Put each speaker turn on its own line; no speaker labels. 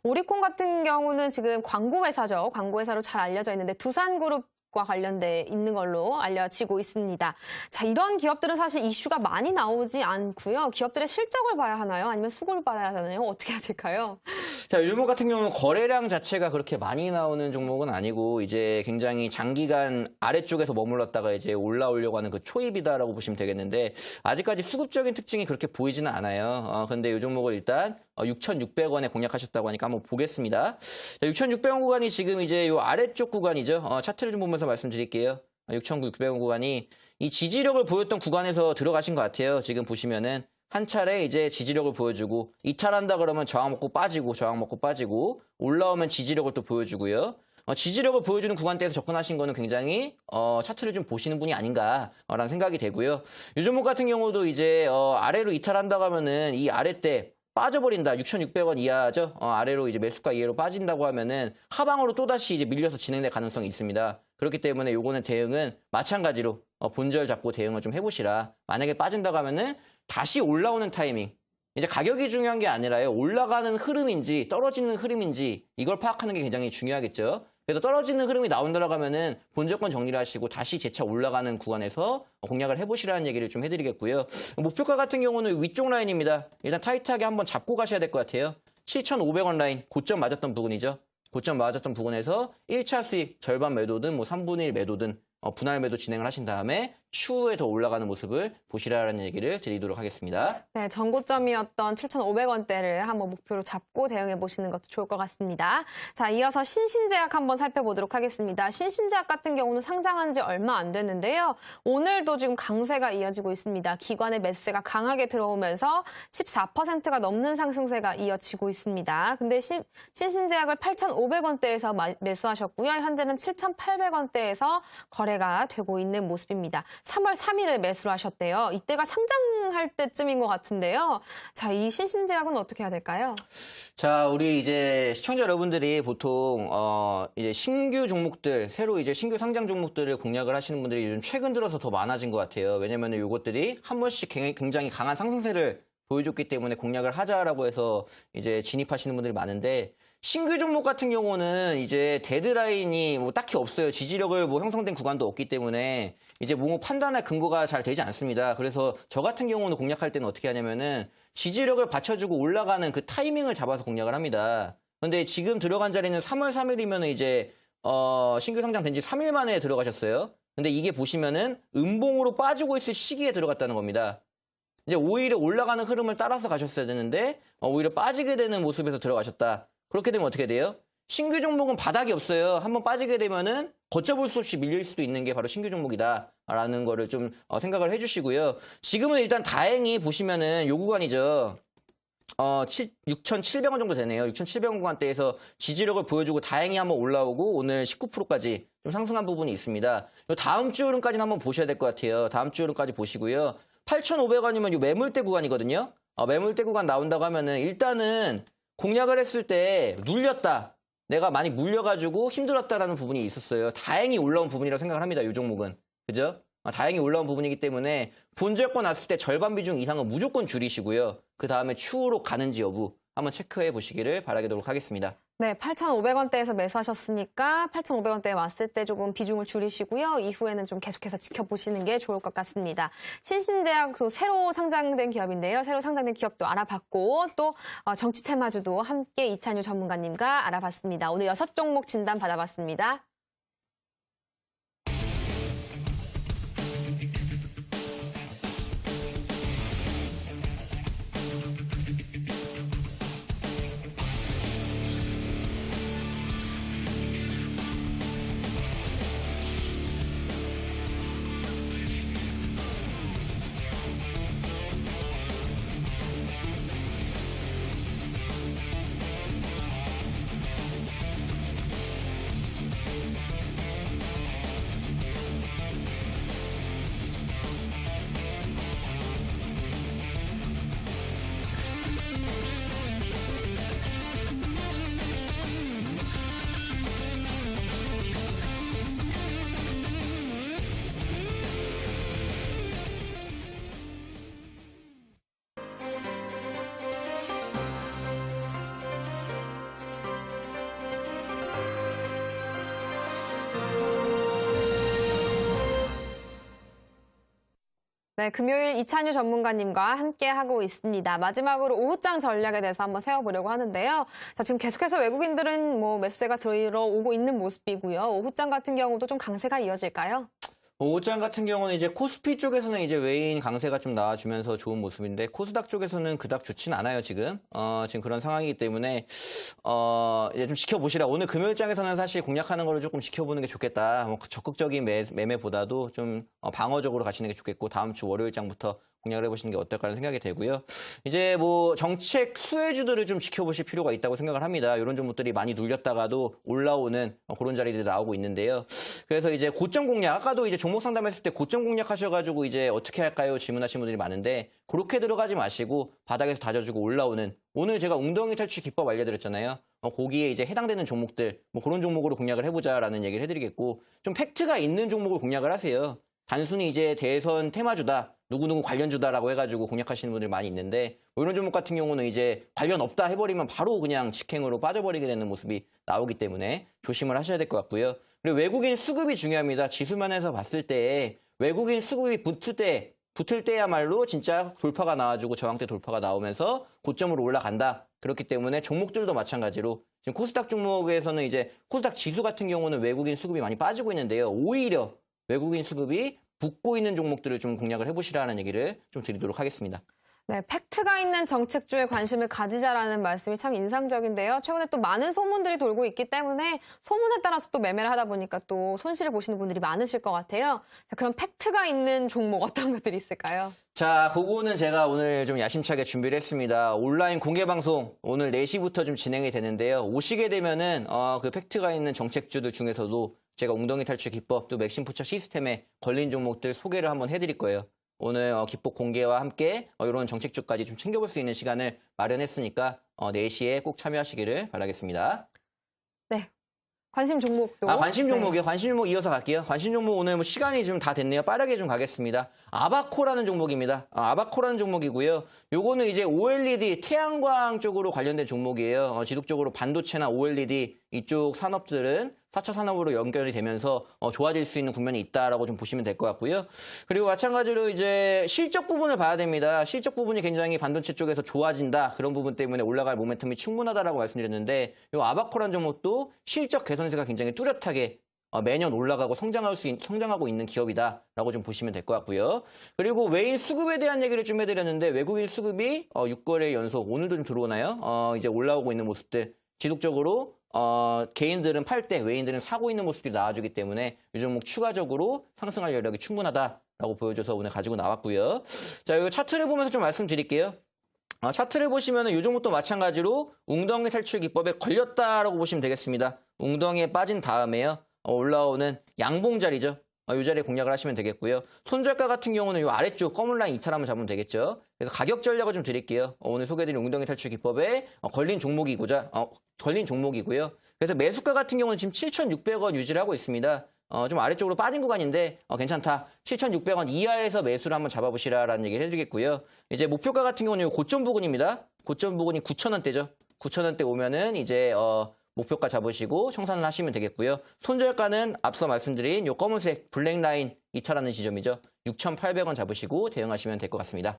오리콘 같은 경우는 지금 광고 회사죠. 광고 회사로 잘 알려져 있는데 두산그룹과 관련돼 있는 걸로 알려지고 있습니다. 자, 이런 기업들은 사실 이슈가 많이 나오지 않고요. 기업들의 실적을 봐야 하나요? 아니면 수급을 봐야 하나요? 어떻게 해야 될까요?
자, 이 종목 같은 경우는 거래량 자체가 그렇게 많이 나오는 종목은 아니고 이제 굉장히 장기간 아래쪽에서 머물렀다가 이제 올라오려고 하는 그 초입이다라고 보시면 되겠는데 아직까지 수급적인 특징이 그렇게 보이지는 않아요. 근데 이 종목을 일단 6,600원에 공략하셨다고 하니까 한번 보겠습니다. 6,600원 구간이 지금 이제 이 아래쪽 구간이죠. 차트를 좀 보면서 말씀드릴게요. 6,600원 구간이 이 지지력을 보였던 구간에서 들어가신 것 같아요. 지금 보시면은 한 차례 이제 지지력을 보여주고 이탈한다 그러면 저항 먹고 빠지고 저항 먹고 빠지고 올라오면 지지력을 또 보여주고요. 지지력을 보여주는 구간대에서 접근하신 거는 굉장히 차트를 좀 보시는 분이 아닌가라는 생각이 되고요. 이 종목 같은 경우도 이제 아래로 이탈한다고 하면은 이 아래때 빠져버린다. 6,600원 이하죠. 아래로 이제 매수가 이하로 빠진다고 하면은 하방으로 또다시 이제 밀려서 진행될 가능성이 있습니다. 그렇기 때문에 요거는 대응은 마찬가지로 본절 잡고 대응을 좀 해보시라. 만약에 빠진다고 하면은 다시 올라오는 타이밍. 이제 가격이 중요한 게 아니라요. 올라가는 흐름인지 떨어지는 흐름인지 이걸 파악하는 게 굉장히 중요하겠죠. 그래서 떨어지는 흐름이 나온다고 하면은 본전권 정리를 하시고 다시 재차 올라가는 구간에서 공략을 해보시라는 얘기를 좀 해드리겠고요. 목표가 같은 경우는 위쪽 라인입니다. 일단 타이트하게 한번 잡고 가셔야 될 것 같아요. 7,500원 라인 고점 맞았던 부분이죠. 고점 맞았던 부분에서 1차 수익 절반 매도든 뭐 3분의 1 매도든 분할 매도 진행을 하신 다음에 추후에 더 올라가는 모습을 보시라는 얘기를 드리도록 하겠습니다.
네, 전고점이었던 7,500원대를 한번 목표로 잡고 대응해 보시는 것도 좋을 것 같습니다. 자, 이어서 신신제약 한번 살펴보도록 하겠습니다. 신신제약 같은 경우는 상장한 지 얼마 안 됐는데요. 오늘도 지금 강세가 이어지고 있습니다. 기관의 매수세가 강하게 들어오면서 14%가 넘는 상승세가 이어지고 있습니다. 근데 신신제약을 8,500원대에서 매수하셨고요. 현재는 7,800원대에서 거래가 되고 있는 모습입니다. 3월 3일에 매수를 하셨대요. 이때가 상장할 때쯤인 것 같은데요. 자, 이 신신제약은 어떻게 해야 될까요?
자, 우리 이제 시청자 여러분들이 보통 이제 신규 종목들, 새로 이제 신규 상장 종목들을 공략을 하시는 분들이 요즘 최근 들어서 더 많아진 것 같아요. 왜냐면은 요것들이 한 번씩 굉장히 강한 상승세를 보여줬기 때문에 공략을 하자라고 해서 이제 진입하시는 분들이 많은데 신규 종목 같은 경우는 이제 데드라인이 뭐 딱히 없어요. 지지력을 뭐 형성된 구간도 없기 때문에 이제 뭐 판단할 근거가 잘 되지 않습니다. 그래서 저 같은 경우는 공략할 때는 어떻게 하냐면은 지지력을 받쳐주고 올라가는 그 타이밍을 잡아서 공략을 합니다. 근데 지금 들어간 자리는 3월 3일이면 이제 신규 상장된 지 3일 만에 들어가셨어요. 근데 이게 보시면은 음봉으로 빠지고 있을 시기에 들어갔다는 겁니다. 이제 오히려 올라가는 흐름을 따라서 가셨어야 되는데 오히려 빠지게 되는 모습에서 들어가셨다. 그렇게 되면 어떻게 돼요? 신규 종목은 바닥이 없어요. 한번 빠지게 되면은 걷잡을 수 없이 밀릴 수도 있는 게 바로 신규 종목이다라는 거를 좀 생각을 해주시고요. 지금은 일단 다행히 보시면은 요 구간이죠. 6,700원 정도 되네요. 6,700원 구간대에서 지지력을 보여주고 다행히 한번 올라오고 오늘 19%까지 좀 상승한 부분이 있습니다. 요 다음 주 흐름까지는 한번 보셔야 될 것 같아요. 다음 주 흐름까지 보시고요. 8,500원이면 요 매물대 구간이거든요. 매물대 구간 나온다고 하면은 일단은 공략을 했을 때 눌렸다. 내가 많이 물려가지고 힘들었다라는 부분이 있었어요. 다행히 올라온 부분이라고 생각을 합니다. 이 종목은. 그죠? 다행히 올라온 부분이기 때문에 본저권 났을 때 절반 비중 이상은 무조건 줄이시고요. 그 다음에 추후로 가는지 여부 한번 체크해 보시기를 바라도록 하겠습니다.
네, 8,500원대에서 매수하셨으니까 8,500원대에 왔을 때 조금 비중을 줄이시고요. 이후에는 좀 계속해서 지켜보시는 게 좋을 것 같습니다. 신신제약도 새로 상장된 기업인데요. 새로 상장된 기업도 알아봤고 또 정치 테마주도 함께 이찬유 전문가님과 알아봤습니다. 오늘 6종목 진단 받아봤습니다. 네, 금요일 이찬유 전문가님과 함께 하고 있습니다. 마지막으로 오후장 전략에 대해서 한번 세워보려고 하는데요. 자, 지금 계속해서 외국인들은 뭐 매수세가 들어오고 있는 모습이고요. 오후장 같은 경우도 좀 강세가 이어질까요?
오후장 같은 경우는 이제 코스피 쪽에서는 이제 외인 강세가 좀 나와주면서 좋은 모습인데 코스닥 쪽에서는 그닥 좋진 않아요, 지금. 지금 그런 상황이기 때문에 이제 좀 지켜보시라. 오늘 금요일장에서는 사실 공략하는 거를 조금 지켜보는 게 좋겠다. 뭐 적극적인 매매보다도 좀 방어적으로 가시는 게 좋겠고 다음 주 월요일장부터 공략을 해보시는 게 어떨까라는 생각이 되고요. 이제 뭐 정책 수혜주들을 좀 지켜보실 필요가 있다고 생각을 합니다. 이런 종목들이 많이 눌렸다가도 올라오는 그런 자리들이 나오고 있는데요. 그래서 이제 고점 공략, 아까도 이제 종목 상담했을 때 고점 공략하셔가지고 이제 어떻게 할까요? 질문하신 분들이 많은데 그렇게 들어가지 마시고 바닥에서 다져주고 올라오는 오늘 제가 웅덩이 탈출 기법 알려드렸잖아요. 거기에 이제 해당되는 종목들, 뭐 그런 종목으로 공략을 해보자라는 얘기를 해드리겠고 좀 팩트가 있는 종목을 공략을 하세요. 단순히 이제 대선 테마주다. 누구누구 관련주다라고 해가지고 공략하시는 분들이 많이 있는데 뭐 이런 종목 같은 경우는 이제 관련 없다 해버리면 바로 그냥 직행으로 빠져버리게 되는 모습이 나오기 때문에 조심을 하셔야 될 것 같고요. 그리고 외국인 수급이 중요합니다. 지수면에서 봤을 때 외국인 수급이 붙을 때야말로 진짜 돌파가 나와주고 저항대 돌파가 나오면서 고점으로 올라간다. 그렇기 때문에 종목들도 마찬가지로 지금 코스닥 종목에서는 이제 코스닥 지수 같은 경우는 외국인 수급이 많이 빠지고 있는데요. 오히려 외국인 수급이 붙고 있는 종목들을 좀 공략을 해보시라는 얘기를 좀 드리도록 하겠습니다.
네, 팩트가 있는 정책주에 관심을 가지자라는 말씀이 참 인상적인데요. 최근에 또 많은 소문들이 돌고 있기 때문에 소문에 따라서 또 매매를 하다 보니까 또 손실을 보시는 분들이 많으실 것 같아요. 자, 그럼 팩트가 있는 종목 어떤 것들이 있을까요?
자, 그거는 제가 오늘 좀 야심차게 준비를 했습니다. 온라인 공개 방송 오늘 4시부터 좀 진행이 되는데요. 오시게 되면은 그 팩트가 있는 정책주들 중에서도 제가 웅덩이 탈출 기법 또 맥심 포착 시스템에 걸린 종목들 소개를 한번 해드릴 거예요. 오늘 기법 공개와 함께 이런 정책주까지 좀 챙겨볼 수 있는 시간을 마련했으니까 4시에 꼭 참여하시기를 바라겠습니다.
네. 관심 종목도.
관심 종목이요. 관심 종목 이어서 갈게요. 관심 종목 오늘 뭐 시간이 좀 다 됐네요. 빠르게 좀 가겠습니다. 아바코라는 종목입니다. 아바코라는 종목이고요. 요거는 이제 OLED 태양광 쪽으로 관련된 종목이에요. 지속적으로 반도체나 OLED 이쪽 산업들은 4차 산업으로 연결이 되면서 좋아질 수 있는 국면이 있다라고 좀 보시면 될 것 같고요. 그리고 마찬가지로 이제 실적 부분을 봐야 됩니다. 실적 부분이 굉장히 반도체 쪽에서 좋아진다. 그런 부분 때문에 올라갈 모멘텀이 충분하다라고 말씀드렸는데 이 아바코라는 종목도 실적 개선세가 굉장히 뚜렷하게 매년 올라가고 성장하고 있는 기업이다라고 좀 보시면 될 것 같고요. 그리고 외인 수급에 대한 얘기를 좀 해드렸는데 외국인 수급이 6거래 연속 오늘도 좀 들어오나요? 이제 올라오고 있는 모습들 지속적으로 개인들은 팔 때 외인들은 사고 있는 모습들이 나와주기 때문에 이 종목 추가적으로 상승할 여력이 충분하다라고 보여줘서 오늘 가지고 나왔고요. 자, 이 차트를 보면서 좀 말씀드릴게요. 차트를 보시면은 이 종목도 마찬가지로 웅덩이 탈출 기법에 걸렸다라고 보시면 되겠습니다. 웅덩이에 빠진 다음에요. 올라오는 양봉 자리죠. 이 자리에 공략을 하시면 되겠고요. 손절가 같은 경우는 이 아래쪽 검은 라인 이탈하면 잡으면 되겠죠. 그래서 가격 전략을 좀 드릴게요. 오늘 소개해드린 웅덩이 탈출 기법에 걸린 종목이고요. 그래서 매수가 같은 경우는 지금 7,600원 유지를 하고 있습니다. 좀 아래쪽으로 빠진 구간인데 괜찮다. 7,600원 이하에서 매수를 한번 잡아보시라라는 얘기를 해드리겠고요. 이제 목표가 같은 경우는 이 고점 부근입니다. 고점 부근이 9,000원대죠. 9,000원대 오면은 이제 목표가 잡으시고 청산을 하시면 되겠고요. 손절가는 앞서 말씀드린 이 검은색 블랙 라인 이탈하는 지점이죠. 6,800원 잡으시고 대응하시면 될 것 같습니다.